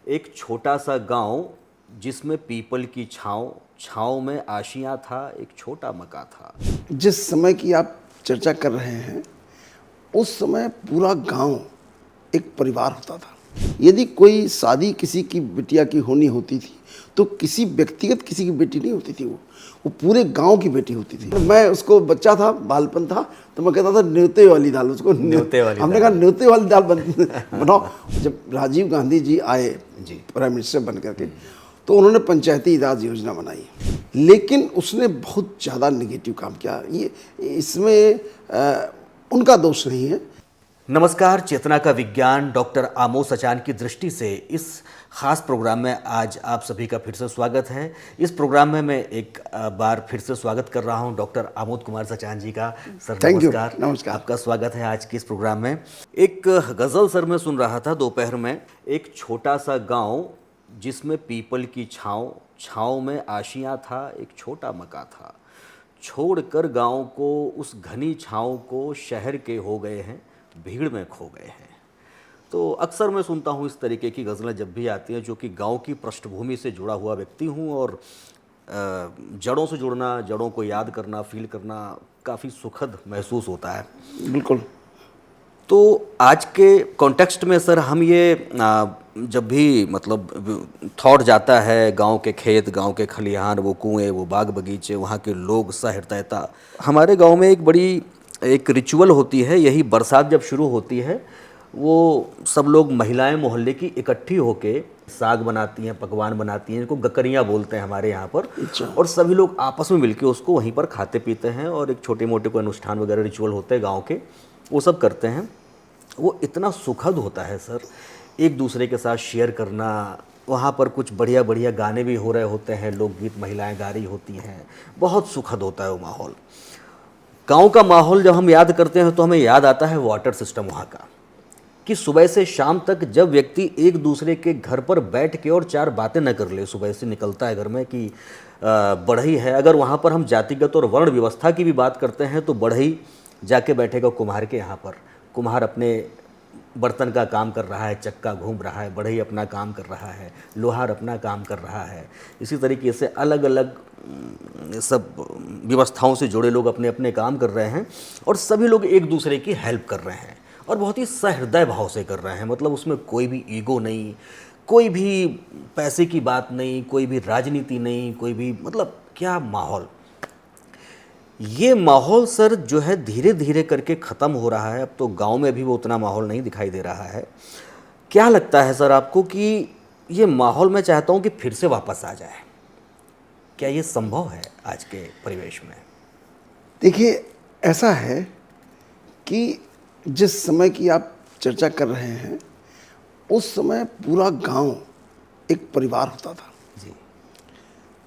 एक छोटा सा गांव जिसमें पीपल की छाँव, छाँव में आशियाँ था, एक छोटा मकान था। जिस समय की आप चर्चा कर रहे हैं, उस समय पूरा गांव एक परिवार होता था। यदि कोई शादी किसी की बिटिया की होनी होती थी, तो किसी व्यक्तिगत किसी की बेटी नहीं होती थी, वो पूरे गांव की बेटी होती थी। मैं उसको बच्चा था, बालपन था, तो मैं कहता था न्योते वाली दाल। उसको न्योते वाली हमने दाल। कहा न्योते वाली दाल बनाओ। जब राजीव गांधी जी आए जी। प्राइम मिनिस्टर बन करके, तो उन्होंने पंचायती राज योजना बनाई, लेकिन उसने बहुत ज़्यादा निगेटिव काम किया। ये इसमें उनका दोष नहीं है। नमस्कार, चेतना का विज्ञान डॉक्टर आमोद सचान की दृष्टि से इस खास प्रोग्राम में आज आप सभी का फिर से स्वागत है। इस प्रोग्राम में मैं एक बार फिर से स्वागत कर रहा हूं डॉक्टर आमोद कुमार सचान जी का। Sir thank you. नमस्कार। नमस्कार। आपका स्वागत है आज के इस प्रोग्राम में। एक गज़ल सर मैं सुन रहा था दोपहर में। एक छोटा सा गाँव जिसमें पीपल की छाँव, छाँव में आशियाँ था, एक छोटा मकान था। छोड़कर गाँव को, उस घनी छाँव को, शहर के हो गए हैं, भीड़ में खो गए हैं। तो अक्सर मैं सुनता हूँ इस तरीके की गज़लें जब भी आती हैं, जो कि गांव की पृष्ठभूमि से जुड़ा हुआ व्यक्ति हूँ और जड़ों से जुड़ना, जड़ों को याद करना, फील करना काफ़ी सुखद महसूस होता है। बिल्कुल। तो आज के कॉन्टेक्स्ट में सर हम ये जब भी मतलब थॉट जाता है गांव के खेत, गांव के खलिहान, वो कुएं, वो बाग बगीचे, वहाँ के लोग, सहृदयता। हमारे गांव में एक रिचुअल होती है। यही बरसात जब शुरू होती है, वो सब लोग, महिलाएं मोहल्ले की इकट्ठी होके साग बनाती हैं, पकवान बनाती हैं, जिनको गकरियाँ बोलते हैं हमारे यहाँ पर। अच्छा। और सभी लोग आपस में मिलके उसको वहीं पर खाते पीते हैं और एक छोटे मोटे कोई अनुष्ठान वगैरह रिचुअल होते हैं गाँव के, वो सब करते हैं। वो इतना सुखद होता है सर, एक दूसरे के साथ शेयर करना। वहाँ पर कुछ बढ़िया बढ़िया गाने भी हो रहे होते हैं, लोकगीत महिलाएं गा रही होती हैं। बहुत सुखद होता है वो माहौल। गांव का माहौल जब हम याद करते हैं तो हमें याद आता है वाटर सिस्टम वहाँ का, कि सुबह से शाम तक जब व्यक्ति एक दूसरे के घर पर बैठ के और चार बातें न कर ले, सुबह से निकलता है घर में कि बढ़ई है। अगर वहाँ पर हम जातिगत और वर्ण व्यवस्था की भी बात करते हैं तो बढ़ई जाके बैठेगा कुम्हार के यहाँ पर। कुम्हार अपने बर्तन का काम कर रहा है, चक्का घूम रहा है, बढ़ई अपना काम कर रहा है, लोहार अपना काम कर रहा है। इसी तरीके से अलग अलग सब व्यवस्थाओं से जुड़े लोग अपने अपने काम कर रहे हैं और सभी लोग एक दूसरे की हेल्प कर रहे हैं और बहुत ही सहृदय भाव से कर रहे हैं। मतलब उसमें कोई भी ईगो नहीं, कोई भी पैसे की बात नहीं, कोई भी राजनीति नहीं, कोई भी, मतलब क्या माहौल। ये माहौल सर जो है धीरे धीरे करके ख़त्म हो रहा है। अब तो गांव में भी वो उतना माहौल नहीं दिखाई दे रहा है। क्या लगता है सर आपको कि ये माहौल, मैं चाहता हूँ कि फिर से वापस आ जाए, क्या ये संभव है आज के परिवेश में? देखिए, ऐसा है कि जिस समय की आप चर्चा कर रहे हैं, उस समय पूरा गांव एक परिवार होता था। जी।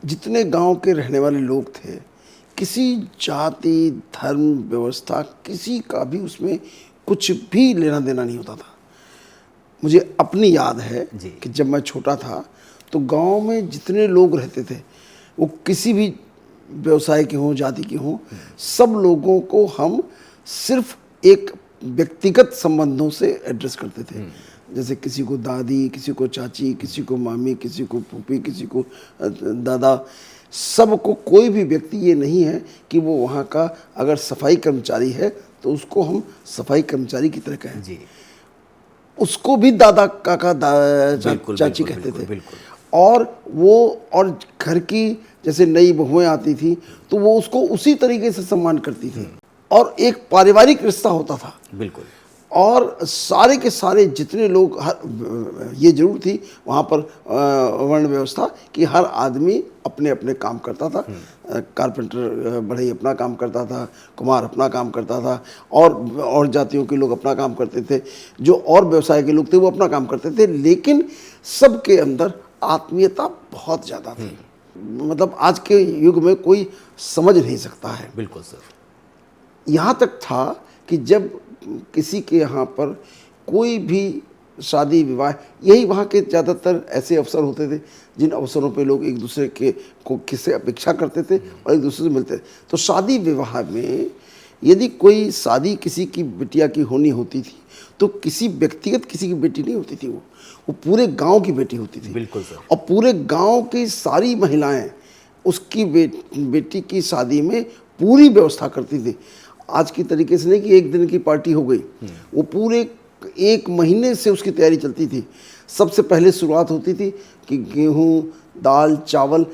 जितने गांव के रहने वाले लोग थे, किसी जाति, धर्म, व्यवस्था, किसी का भी उसमें कुछ भी लेना देना नहीं होता था। मुझे अपनी याद है जी। कि जब मैं छोटा था तो गांव में जितने लोग रहते थे, वो किसी भी व्यवसाय के हों, जाति के हों, सब लोगों को हम सिर्फ एक व्यक्तिगत संबंधों से एड्रेस करते थे। जैसे किसी को दादी, किसी को चाची, किसी को मामी, किसी को फूफी, किसी को दादा, सबको। कोई भी व्यक्ति ये नहीं है कि वो वहाँ का अगर सफाई कर्मचारी है तो उसको हम सफाई कर्मचारी की तरह कहें। जी। उसको भी दादा, काका, चाची बिल्कुल, कहते थे। बिल्कुल। और घर की जैसे नई बहुएं आती थी तो वो उसको उसी तरीके से सम्मान करती थी और एक पारिवारिक रिश्ता होता था। बिल्कुल। और सारे के सारे जितने लोग, हर ये जरूर थी वहाँ पर वर्ण व्यवस्था कि हर आदमी अपने अपने काम करता था। कारपेंटर, बढ़ई अपना काम करता था, कुम्हार अपना काम करता था, और जातियों के लोग अपना काम करते थे, जो और व्यवसाय के लोग थे वो अपना काम करते थे। लेकिन सबके अंदर आत्मीयता बहुत ज़्यादा थी। मतलब आज के युग में कोई समझ नहीं सकता है। बिल्कुल सर। यहाँ तक था कि जब किसी के यहाँ पर कोई भी शादी विवाह, यही वहाँ के ज़्यादातर ऐसे अवसर होते थे जिन अवसरों पे लोग एक दूसरे के को किससे अपेक्षा करते थे और एक दूसरे से मिलते थे। तो शादी विवाह में यदि कोई शादी किसी की बिटिया की होनी होती थी, तो किसी व्यक्तिगत किसी की बेटी नहीं होती थी, वो पूरे गांव की बेटी होती थी। बिल्कुल सर। और पूरे गांव की सारी महिलाएं उसकी बेटी की शादी में पूरी व्यवस्था करती थी। आज की तरीके से नहीं कि एक दिन की पार्टी हो गई, वो पूरे 1 महीने से उसकी तैयारी चलती थी। सबसे पहले शुरुआत होती थी कि गेहूँ, दाल, चावल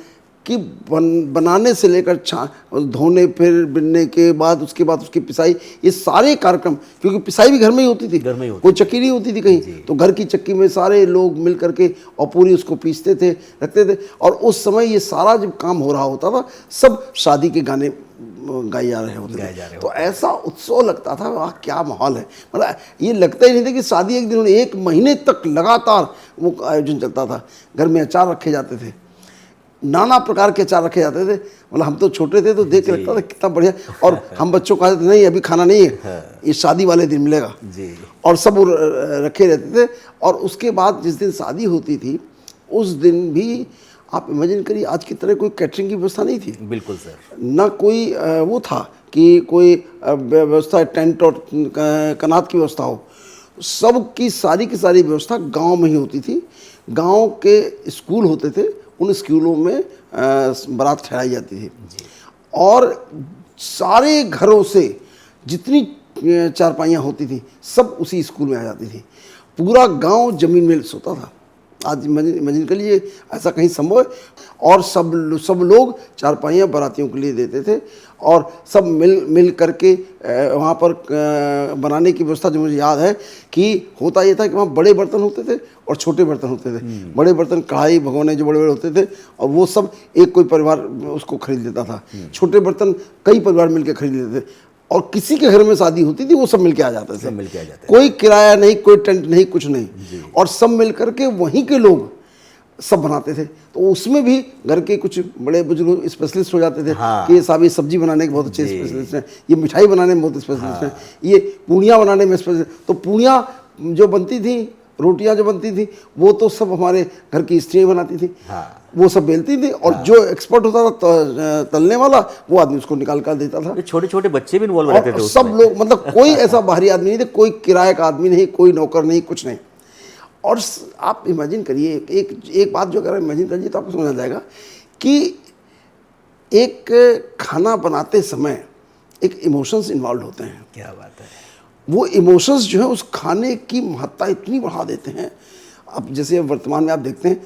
कि बनाने से लेकर धोने, फिर बिनने के बाद उसके बाद उसकी पिसाई, ये सारे कार्यक्रम, क्योंकि पिसाई भी घर में ही होती थी, घर में ही होती कोई चक्की नहीं होती थी कहीं, तो घर की चक्की में सारे लोग मिल करके और पूरी उसको पीसते थे, रखते थे। और उस समय ये सारा जब काम हो रहा होता था, सब शादी के गाने गाए जा रहे होते थे। तो ऐसा उत्सव लगता था, वाह क्या माहौल है। मतलब ये लगता ही नहीं था कि शादी एक दिन, 1 महीने तक लगातार वो आयोजन चलता था। घर में अचार रखे जाते थे, नाना प्रकार के अचार रखे जाते थे। मतलब हम तो छोटे थे तो देख के लगता था कितना बढ़िया। और हम बच्चों को कहते थे नहीं अभी खाना नहीं है, ये शादी वाले दिन मिलेगा जी। और सब वो रखे रहते थे। और उसके बाद जिस दिन शादी होती थी उस दिन भी आप इमेजिन करिए, आज की तरह कोई कैटरिंग की व्यवस्था नहीं थी। बिल्कुल सर। ना कोई वो था कि कोई व्यवस्था, टेंट और कनात की व्यवस्था हो। सब की सारी व्यवस्था गांव में ही होती थी। गांव के स्कूल होते थे, उन स्कूलों में बारात ठहराई जाती थी और सारे घरों से जितनी चारपाइयाँ होती थी सब उसी स्कूल में आ जाती थी। पूरा गांव जमीन में सोता था। आज इमेजिन कर लीजिए ऐसा कहीं संभव है। और सब लोग चारपाइयाँ बारातियों के लिए देते थे और सब मिल करके वहाँ पर बनाने की व्यवस्था। जो मुझे याद है कि होता ये था कि वहाँ बड़े बर्तन होते थे और छोटे बर्तन होते थे। बड़े बर्तन कढ़ाई भगोने जो बड़े बड़े होते थे और वो सब एक कोई परिवार उसको खरीद लेता था। छोटे बर्तन कई परिवार मिलकर खरीद लेते थे और किसी के घर में शादी होती थी वो सब मिलके आ जाते थे। कोई किराया नहीं, कोई टेंट नहीं, कुछ नहीं, और सब मिल करके वहीं के लोग सब बनाते थे। तो उसमें भी घर के कुछ बड़े बुजुर्ग स्पेशलिस्ट हो जाते थे कि ये साहब ये सब्जी बनाने के बहुत अच्छे स्पेशलिस्ट हैं, ये मिठाई बनाने में बहुत स्पेशलिस्ट हैं, ये पूड़ियाँ बनाने में स्पेशलिस्ट। तो पूड़ियाँ जो बनती थी, रोटियां जो बनती थी, वो तो सब हमारे घर की स्त्रियाँ बनाती थी। वो सब बेलती थी और जो एक्सपर्ट होता था तलने वाला, वो आदमी उसको निकाल कर देता था। छोटे छोटे बच्चे भी इन्वॉल्व रहते थे सब लोग, मतलब कोई ऐसा बाहरी आदमी नहीं थे, कोई किराए का आदमी नहीं, कोई नौकर नहीं, कुछ नहीं। और आप इमेजिन करिए, एक बात जो अगर इमेजिन करिए तो आपको समझ आ जाएगा कि एक खाना बनाते समय एक इमोशंस इन्वॉल्व होते हैं। क्या बात है। वो इमोशंस जो है उस खाने की महत्ता इतनी बढ़ा देते हैं। अब जैसे वर्तमान में आप देखते हैं,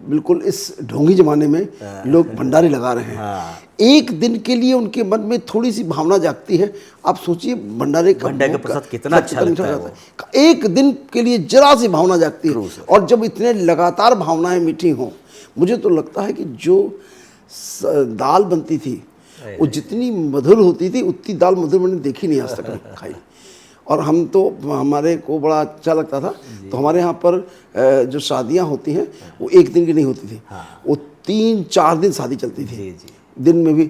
बिल्कुल इस ढोंगी जमाने में लोग भंडारे लगा रहे हैं। एक दिन के लिए उनके मन में थोड़ी सी भावना जागती है। आप सोचिए भंडारे का प्रसाद कितना अच्छा लगता है। एक दिन के लिए जरा सी भावना जागती है। और जब इतने लगातार भावनाएं मीठी हों, मुझे तो लगता है कि जो दाल बनती थी वो जितनी मधुर होती थी, उतनी दाल मधुर मैंने देखी नहीं आज तक खाई। और हम तो, हमारे को बड़ा अच्छा लगता था। तो हमारे यहाँ पर जो शादियाँ होती हैं वो एक दिन की नहीं होती थी, वो 3-4 दिन शादी चलती थी, दिन में भी।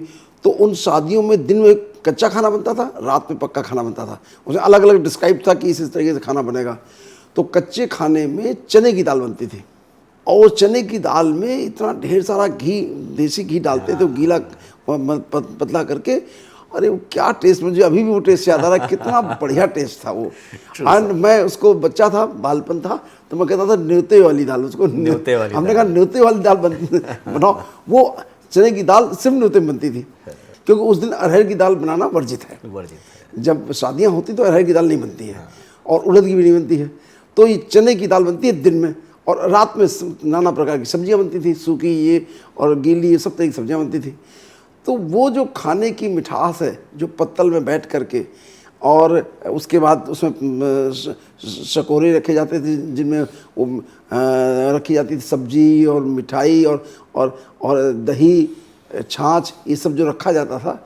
तो उन शादियों में दिन में कच्चा खाना बनता था, रात में पक्का खाना बनता था। उसमें अलग अलग डिस्क्राइब था कि इस तरीके से खाना बनेगा। तो कच्चे खाने में चने की दाल बनती थी और चने की दाल में इतना ढेर सारा घी, देसी घी डालते थे, गीला पतला करके। अरे वो क्या टेस्ट, मुझे अभी भी वो टेस्ट याद आ रहा है, कितना बढ़िया टेस्ट था वो। और मैं उसको, बच्चा था, बालपन था, तो मैं कहता था न्योते वाली दाल, उसको न्योते वाली, हमने कहा न्योते वाली दाल बनाओ। वो चने की दाल सिर्फ न्योते में बनती थी, क्योंकि उस दिन अरहर की दाल बनाना वर्जित है। जब शादियाँ होती तो अरहर की दाल नहीं बनती है और उड़द की भी नहीं बनती है। तो ये चने की दाल बनती है दिन में, और रात में नाना प्रकार की सब्जियाँ बनती थी, सूखी ये और गीली, ये सब तरह की सब्जियाँ बनती थी। तो वो जो खाने की मिठास है, जो पत्तल में बैठ करके, और उसके बाद उसमें शकोरे रखे जाते थे जिनमें वो रखी जाती थी सब्जी और मिठाई और दही, छाछ, ये सब जो रखा जाता था।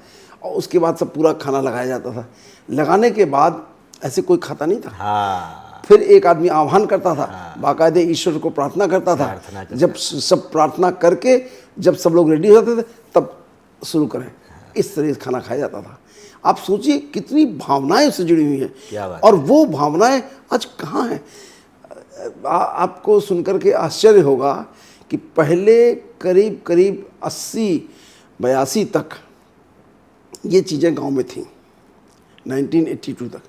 और उसके बाद सब पूरा खाना लगाया जाता था। लगाने के बाद ऐसे कोई खाता नहीं था। फिर एक आदमी आह्वान करता था, बाकायदे ईश्वर को प्रार्थना करता था। जब सब प्रार्थना करके जब सब लोग रेडी हो जाते थे तब शुरू करें। इस तरह से खाना खाया जाता था। आप सोचिए कितनी भावनाएं उससे जुड़ी हुई हैं, और वो भावनाएं आज कहाँ हैं। आपको सुनकर के आश्चर्य होगा कि पहले करीब 80-82 तक ये चीज़ें गांव में थीं, 1982 तक।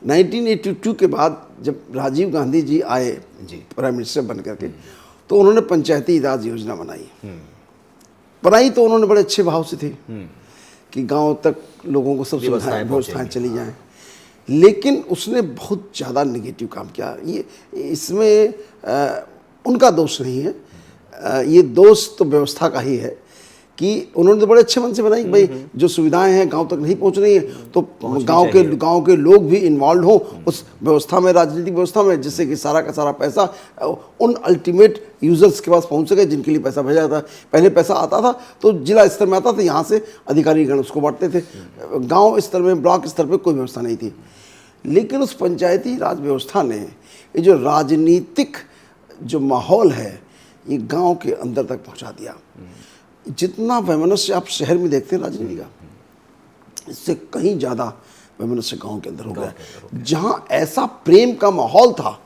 1982 के बाद जब राजीव गांधी जी आए जी। प्राइम मिनिस्टर बन करके, तो उन्होंने पंचायती राज योजना बनाई तो उन्होंने बड़े अच्छे भाव से थी कि गांव तक लोगों को सब व्यवस्थाएं चली जाएं, लेकिन उसने बहुत ज़्यादा नेगेटिव काम किया। ये इसमें उनका दोष नहीं है, ये दोष तो व्यवस्था का ही है कि उन्होंने तो बड़े अच्छे मन से बनाई, भाई जो सुविधाएं हैं गांव तक नहीं पहुंच रही हैं तो गांव के लोग भी इन्वॉल्व हो उस व्यवस्था में, राजनीतिक व्यवस्था में, जिससे कि सारा का सारा पैसा उन अल्टीमेट यूजर्स के पास पहुंच सके जिनके लिए पैसा भेजा जाता है। पहले पैसा आता था तो जिला स्तर में आता था, यहाँ से अधिकारी गण उसको बांटते थे, गाँव स्तर में, ब्लॉक स्तर पर कोई व्यवस्था नहीं थी। लेकिन उस पंचायती राज व्यवस्था ने ये जो राजनीतिक जो माहौल है ये गांव के अंदर तक पहुंचा दिया। जितना वैमनस्य आप शहर में देखते हैं राजनीति का, इससे कहीं ज़्यादा वैमनस्य गांव के अंदर हो गया। जहां ऐसा प्रेम का माहौल था,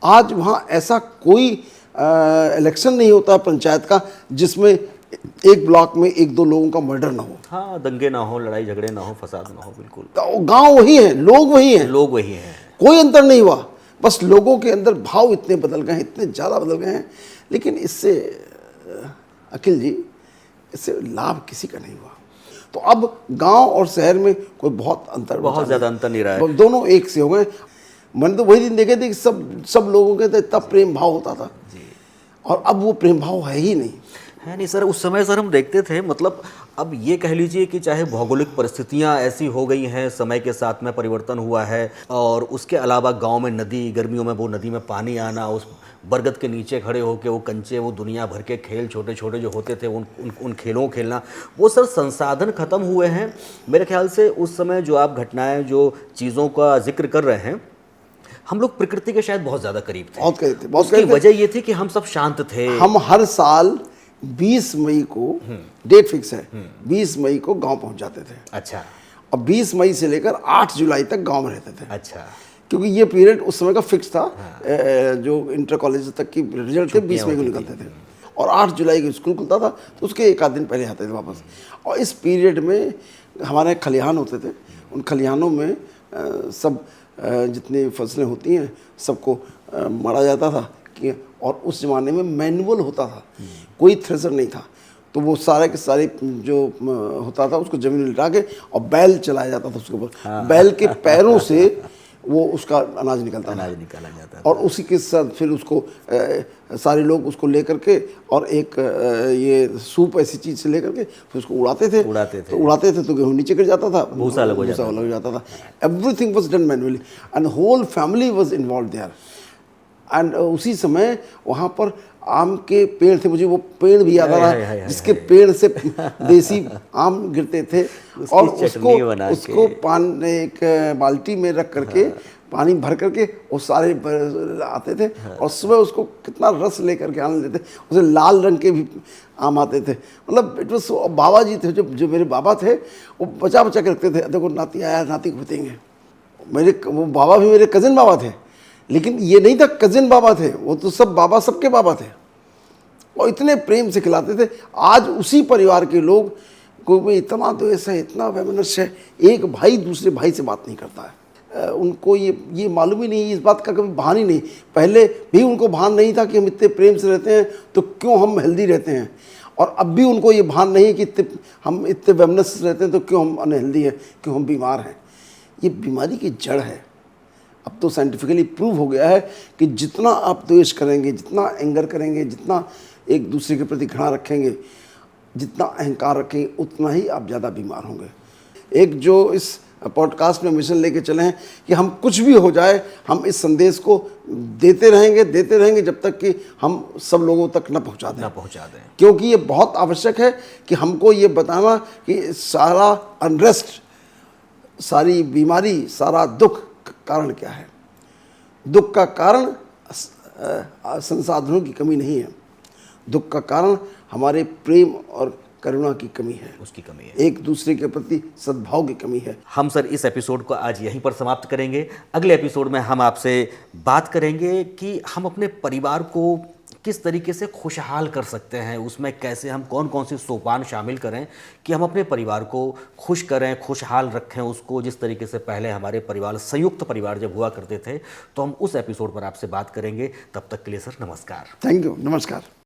आज वहां ऐसा कोई इलेक्शन नहीं होता पंचायत का जिसमें एक ब्लॉक में एक दो लोगों का मर्डर ना हो। हाँ, दंगे ना हो, लड़ाई झगड़े ना हो, फसाद ना हो। बिल्कुल, गांव वही है, लोग वही हैं, लोग वही हैं, कोई अंतर नहीं हुआ। बस लोगों के अंदर भाव इतने बदल गए हैं, इतने ज़्यादा बदल गए हैं। लेकिन इससे अखिल जी, इससे लाभ किसी का नहीं हुआ। तो अब गांव और शहर में कोई बहुत ज़्यादा अंतर नहीं रहा है, दोनों एक से हो गए। मैंने तो वही दिन देखे थे कि सब लोगों के इतना प्रेम भाव होता था जी, और अब वो प्रेम भाव है ही नहीं। है नहीं सर। उस समय सर हम देखते थे, मतलब अब ये कह लीजिए कि चाहे भौगोलिक परिस्थितियां ऐसी हो गई हैं, समय के साथ में परिवर्तन हुआ है, और उसके अलावा गांव में नदी, गर्मियों में वो नदी में पानी आना, उस बरगद के नीचे खड़े होकर वो कंचे, वो दुनिया भर के खेल छोटे छोटे जो होते थे उन खेलों को खेलना, वो सर संसाधन ख़त्म हुए हैं मेरे ख्याल से। उस समय जो आप घटनाएं, जो चीज़ों का जिक्र कर रहे हैं, हम लोग प्रकृति के शायद बहुत ज़्यादा करीब थे। बहुत करीब थे। उसकी वजह ये थी कि हम सब शांत थे। हम हर साल 20 मई को, डेट फिक्स है, 20 मई को गांव पहुंच जाते थे। अच्छा। और 20 मई से लेकर 8 जुलाई तक गांव में रहते थे। अच्छा। क्योंकि ये पीरियड उस समय का फिक्स था। जो इंटर कॉलेज तक की रिजल्ट थे 20 मई को निकलते थे, और 8 जुलाई को स्कूल खुलता था, तो उसके एक आध दिन पहले आते थे वापस। और इस पीरियड में हमारे खलिहान होते थे, उन खलिहानों में सब जितनी फसलें होती हैं सबको मारा जाता था कि, और उस ज़माने में मैनुअल होता था, कोई थ्रेसर नहीं था, तो वो सारे के सारे जो होता था उसको ज़मीन में लिटा के और बैल चलाया जाता था उसके ऊपर। बैल के पैरों से वो उसका अनाज निकलता था, निकाला जाता था, और उसी के साथ फिर उसको सारे लोग उसको लेकर के और एक ये सूप ऐसी चीज़ से लेकर के फिर उसको उड़ाते थे तो गेहूँ नीचे गिर जाता था, भूसा लग जाता था। Everything was done manually and whole family was involve there. And उसी समय वहाँ पर आम के पेड़ थे, मुझे वो पेड़ भी याद आ रहा है जिसके पेड़ से देसी आम गिरते थे, और उसको एक बाल्टी में रख करके पानी भर करके वो सारे आते थे, और सुबह उसको कितना रस लेकर के आने देते, उसे लाल रंग के भी आम आते थे। मतलब इट वाज, बाबा जी थे जो मेरे बाबा थे, वो बचा के रखते थे, देखो नाती आया, नाती को देंगे। वो बाबा भी मेरे कज़िन बाबा थे, लेकिन ये नहीं था कज़िन बाबा थे, वो तो सब बाबा सबके बाबा थे, और इतने प्रेम से खिलाते थे। आज उसी परिवार के लोग को इतना द्वेष है, इतना वैमनस्य है, एक भाई दूसरे भाई से बात नहीं करता है। उनको ये मालूम ही नहीं, इस बात का कभी भान ही नहीं। पहले भी उनको भान नहीं था कि हम इतने प्रेम से रहते हैं तो क्यों हम हेल्दी रहते हैं, और अब भी उनको ये भान नहीं है कि हम इतने वैमनस्य से रहते हैं तो क्यों हम अनहेल्दी हैं, क्यों हम बीमार हैं। ये बीमारी की जड़ है। अब तो साइंटिफिकली प्रूव हो गया है कि जितना आप द्वेष करेंगे, जितना एंगर करेंगे, जितना एक दूसरे के प्रति घृणा रखेंगे, जितना अहंकार रखेंगे, उतना ही आप ज़्यादा बीमार होंगे। एक जो इस पॉडकास्ट में मिशन लेके चले हैं कि हम कुछ भी हो जाए, हम इस संदेश को देते रहेंगे जब तक कि हम सब लोगों तक न पहुंचा दें। क्योंकि ये बहुत आवश्यक है कि हमको ये बताना कि सारा अनरेस्ट, सारी बीमारी, सारा दुख का कारण क्या है। दुख का कारण संसाधनों की कमी नहीं है, दुख का कारण हमारे प्रेम और करुणा की कमी है, उसकी कमी है, एक दूसरे के प्रति सद्भाव की कमी है। हम सर इस एपिसोड को आज यहीं पर समाप्त करेंगे। अगले एपिसोड में हम आपसे बात करेंगे कि हम अपने परिवार को किस तरीके से खुशहाल कर सकते हैं, उसमें कैसे हम कौन कौन से सोपान शामिल करें कि हम अपने परिवार को खुश करें, खुशहाल रखें उसको, जिस तरीके से पहले हमारे परिवार, संयुक्त परिवार जब हुआ करते थे, तो हम उस एपिसोड पर आपसे बात करेंगे। तब तक के लिए सर नमस्कार। थैंक यू, नमस्कार।